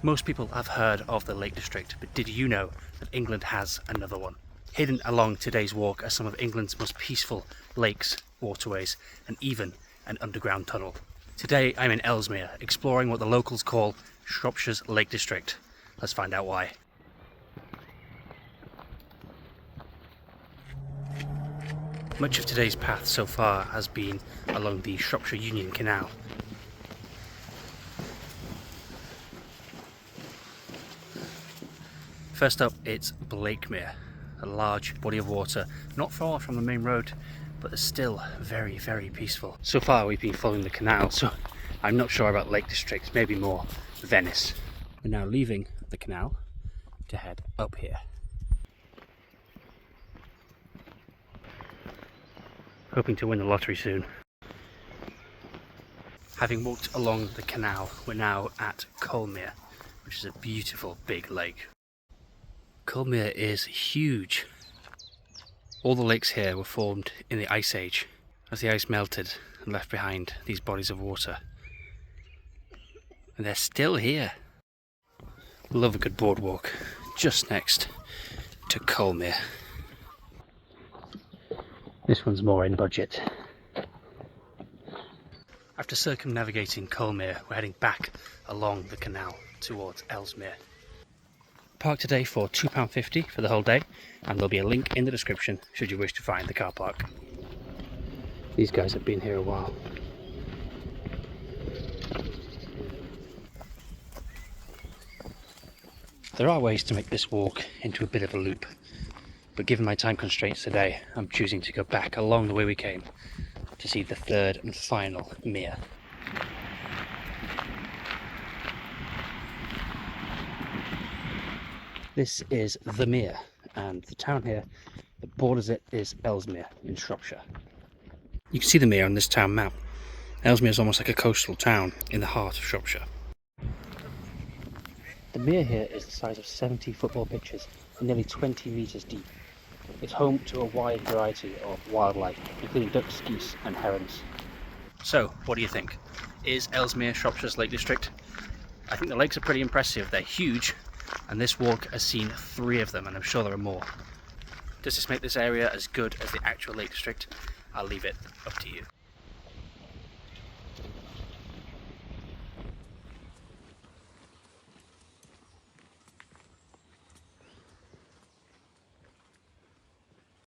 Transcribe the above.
Most people have heard of the Lake District, but did you know that England has another one? Hidden along today's walk are some of England's most peaceful lakes, waterways, and even an underground tunnel. Today I'm in Ellesmere, exploring what the locals call Shropshire's Lake District. Let's find out why. Much of today's path so far has been along the Shropshire Union Canal. First up, it's Blakemere, a large body of water not far from the main road, but it's still very, very peaceful. So far we've been following the canal, so I'm not sure about Lake District, maybe more Venice. We're now leaving the canal to head up here. Hoping to win the lottery soon. Having walked along the canal, we're now at Colemere, which is a beautiful big lake. Colemere is huge. All the lakes here were formed in the Ice Age, as the ice melted and left behind these bodies of water. And they're still here. Love a good boardwalk, just next to Colemere. This one's more in budget. After circumnavigating Colemere, we're heading back along the canal towards Ellesmere. Park today for £2.50 for the whole day, and there'll be a link in the description should you wish to find the car park. These guys have been here a while. There are ways to make this walk into a bit of a loop, but given my time constraints today, I'm choosing to go back along the way we came to see the third and final mere. This is the mere, and the town here that borders it is Ellesmere in Shropshire. You can see the mere on this town map. Ellesmere is almost like a coastal town in the heart of Shropshire. The mere here is the size of 70 football pitches and nearly 20 metres deep. It's home to a wide variety of wildlife, including ducks, geese and herons. So, what do you think? Is Ellesmere Shropshire's Lake District? I think the lakes are pretty impressive. They're huge, and this walk has seen 3 of them, and I'm sure there are more. Does this make this area as good as the actual Lake District? I'll leave it up to you.